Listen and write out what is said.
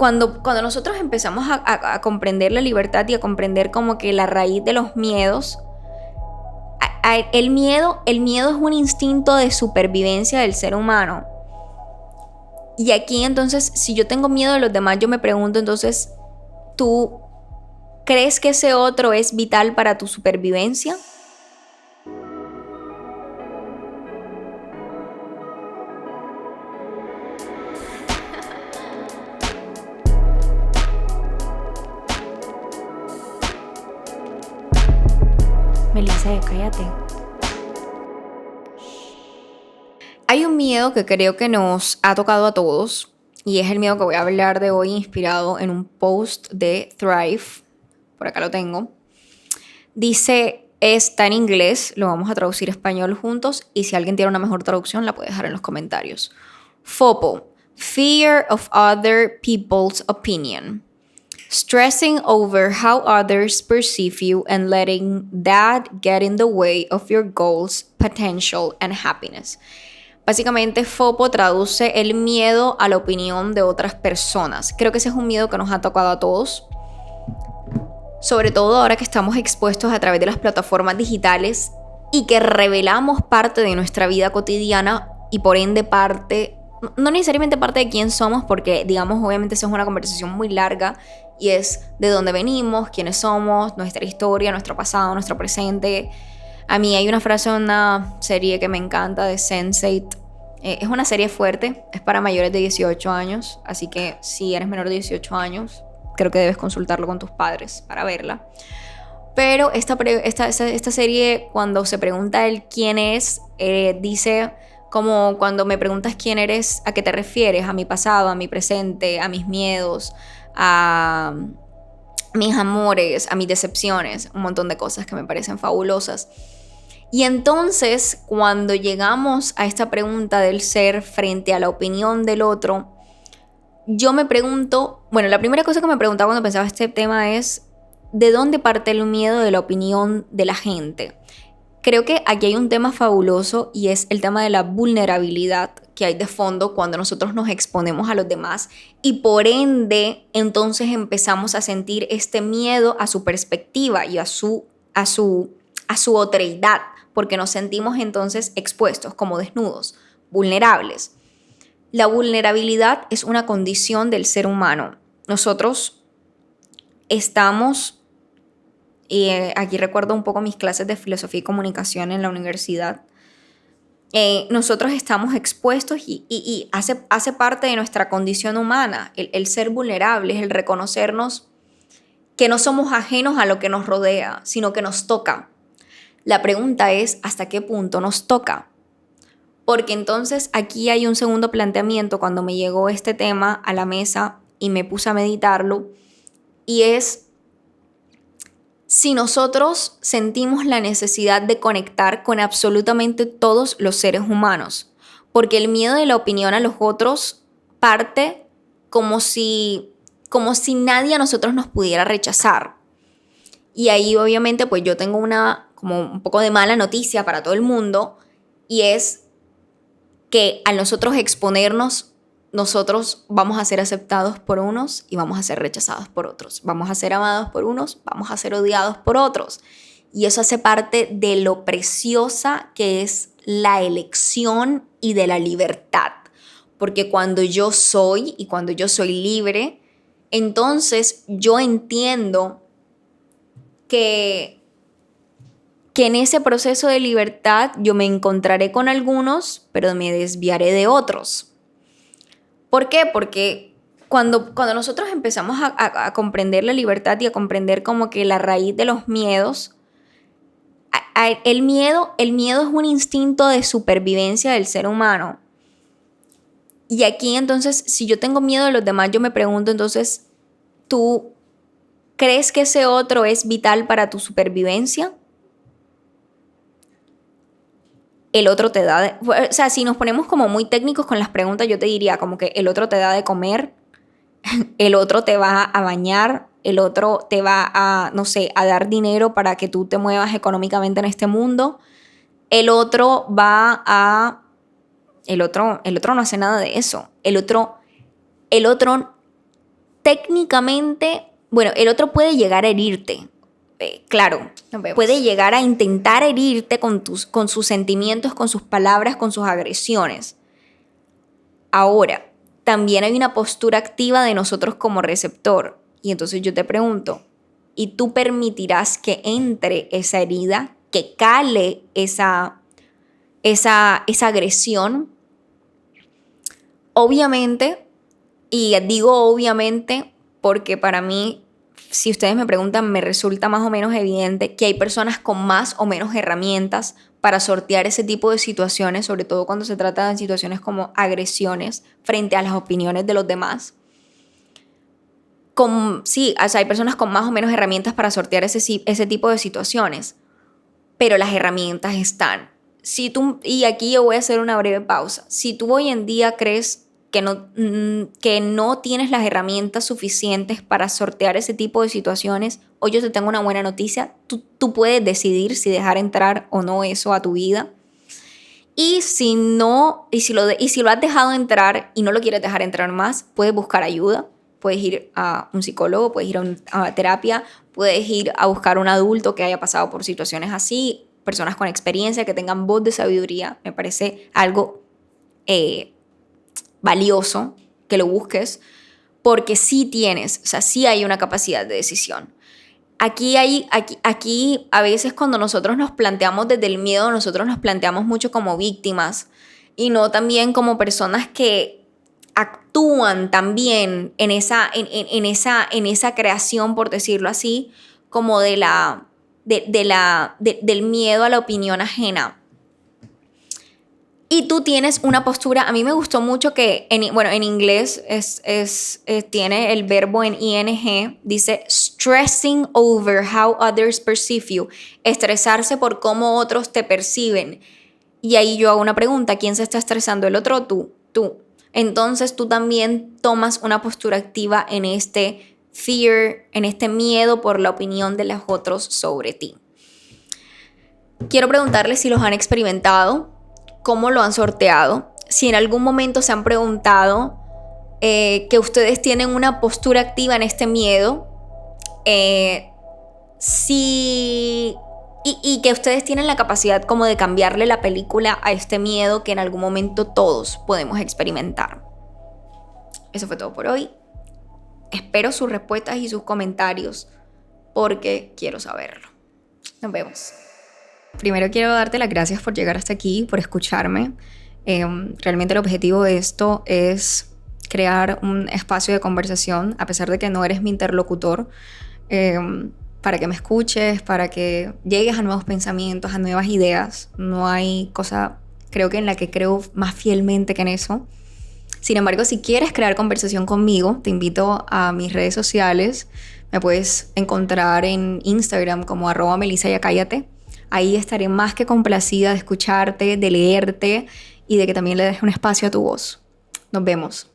cuando nosotros empezamos a comprender la libertad y a comprender como que la raíz de los miedos, el miedo es un instinto de supervivencia del ser humano. Y aquí entonces, si yo tengo miedo de los demás, yo me pregunto entonces, ¿tú crees que ese otro es vital para tu supervivencia? Melissa, cállate. Hay un miedo que creo que nos ha tocado a todos y es el miedo que voy a hablar de hoy inspirado en un post de Thrive. Por acá lo tengo. Dice, está en inglés, lo vamos a traducir a español juntos y si alguien tiene una mejor traducción la puede dejar en los comentarios. FOPO, Fear of Other People's Opinion. Stressing over how others perceive you and letting that get in the way of your goals, potential, and happiness. Básicamente, FOPO traduce el miedo a la opinión de otras personas. Creo que ese es un miedo que nos ha tocado a todos. Sobre todo ahora que estamos expuestos a través de las plataformas digitales y que revelamos parte de nuestra vida cotidiana y por ende parte, no necesariamente parte de quién somos, porque digamos obviamente esa es una conversación muy larga y es de dónde venimos, quiénes somos, nuestra historia, nuestro pasado, nuestro presente. A mí hay una frase en una serie que me encanta de Sense8. Es una serie fuerte, es para mayores de 18 años, así que si eres menor de 18 años, creo que debes consultarlo con tus padres para verla. Pero esta serie, cuando se pregunta el quién es, dice como cuando me preguntas quién eres, ¿a qué te refieres? A mi pasado, a mi presente, a mis miedos, a mis amores, a mis decepciones, un montón de cosas que me parecen fabulosas. Y entonces, cuando llegamos a esta pregunta del ser frente a la opinión del otro, yo me pregunto, bueno, la primera cosa que me preguntaba cuando pensaba este tema es, ¿de dónde parte el miedo de la opinión de la gente? Creo que aquí hay un tema fabuloso y es el tema de la vulnerabilidad que hay de fondo cuando nosotros nos exponemos a los demás y por ende entonces empezamos a sentir este miedo a su perspectiva y a su otreidad, porque nos sentimos entonces expuestos, como desnudos, vulnerables. La vulnerabilidad es una condición del ser humano. Nosotros estamos, aquí recuerdo un poco mis clases de filosofía y comunicación en la universidad, nosotros estamos expuestos y hace parte de nuestra condición humana, el ser vulnerables, el reconocernos que no somos ajenos a lo que nos rodea, sino que nos toca. La pregunta es, ¿hasta qué punto nos toca? Porque entonces aquí hay un segundo planteamiento cuando me llegó este tema a la mesa y me puse a meditarlo, y es si nosotros sentimos la necesidad de conectar con absolutamente todos los seres humanos, porque el miedo de la opinión a los otros parte como si nadie a nosotros nos pudiera rechazar. Y ahí obviamente pues yo tengo como un poco de mala noticia para todo el mundo, y es que al nosotros exponernos, nosotros vamos a ser aceptados por unos y vamos a ser rechazados por otros. Vamos a ser amados por unos, vamos a ser odiados por otros. Y eso hace parte de lo preciosa que es la elección y de la libertad. Porque cuando yo soy y cuando yo soy libre, entonces yo entiendo que en ese proceso de libertad yo me encontraré con algunos, pero me desviaré de otros. ¿Por qué? Porque cuando nosotros empezamos a comprender la libertad y a comprender como que la raíz de los miedos, el miedo es un instinto de supervivencia del ser humano. Y aquí entonces, si yo tengo miedo de los demás, yo me pregunto entonces, ¿tú crees que ese otro es vital para tu supervivencia? El otro te da, o sea, si nos ponemos como muy técnicos con las preguntas, yo te diría como que el otro te da de comer, el otro te va a bañar, el otro te va a, no sé, a dar dinero para que tú te muevas económicamente en este mundo, el otro no hace nada de eso, el otro técnicamente, bueno, el otro puede llegar a herirte. Claro, puede llegar a intentar herirte con sus sentimientos, con sus palabras, con sus agresiones. Ahora, también hay una postura activa de nosotros como receptor. Y entonces yo te pregunto, ¿y tú permitirás que entre esa herida, que cale esa agresión? Obviamente, y digo obviamente porque para mí, si ustedes me preguntan, me resulta más o menos evidente que hay personas con más o menos herramientas para sortear ese tipo de situaciones, sobre todo cuando se trata de situaciones como agresiones frente a las opiniones de los demás. Sí, o sea, hay personas con más o menos herramientas para sortear ese tipo de situaciones, pero las herramientas están. Y aquí yo voy a hacer una breve pausa. Si tú hoy en día crees que no tienes las herramientas suficientes para sortear ese tipo de situaciones, hoy yo te tengo una buena noticia. Tú puedes decidir si dejar entrar o no eso a tu vida. Y si lo has dejado entrar y no lo quieres dejar entrar más, puedes buscar ayuda. Puedes ir a un psicólogo, puedes ir a terapia, puedes ir a buscar un adulto que haya pasado por situaciones así, personas con experiencia, que tengan voz de sabiduría. Me parece algo valioso que lo busques, porque sí hay una capacidad de decisión. Aquí a veces cuando nosotros nos planteamos desde el miedo, nosotros nos planteamos mucho como víctimas y no también como personas que actúan también en esa creación, por decirlo así, como del miedo a la opinión ajena. Y tú tienes una postura, a mí me gustó mucho que, en inglés tiene el verbo en ing, dice stressing over how others perceive you, estresarse por cómo otros te perciben. Y ahí yo hago una pregunta, ¿quién se está estresando, el otro o tú? Tú. Entonces tú también tomas una postura activa en este fear, en este miedo por la opinión de los otros sobre ti. Quiero preguntarles si los han experimentado, cómo lo han sorteado, si en algún momento se han preguntado que ustedes tienen una postura activa en este miedo, y que ustedes tienen la capacidad como de cambiarle la película a este miedo que en algún momento todos podemos experimentar. Eso fue todo por hoy. Espero sus respuestas y sus comentarios porque quiero saberlo. Nos vemos. Primero quiero darte las gracias por llegar hasta aquí, por escucharme. Realmente el objetivo de esto es crear un espacio de conversación, a pesar de que no eres mi interlocutor, para que me escuches, para que llegues a nuevos pensamientos, a nuevas ideas. No hay cosa, creo que en la que creo más fielmente que en eso. Sin embargo, si quieres crear conversación conmigo, te invito a mis redes sociales. Me puedes encontrar en Instagram como @melisayacállate. Ahí estaré más que complacida de escucharte, de leerte y de que también le dejes un espacio a tu voz. Nos vemos.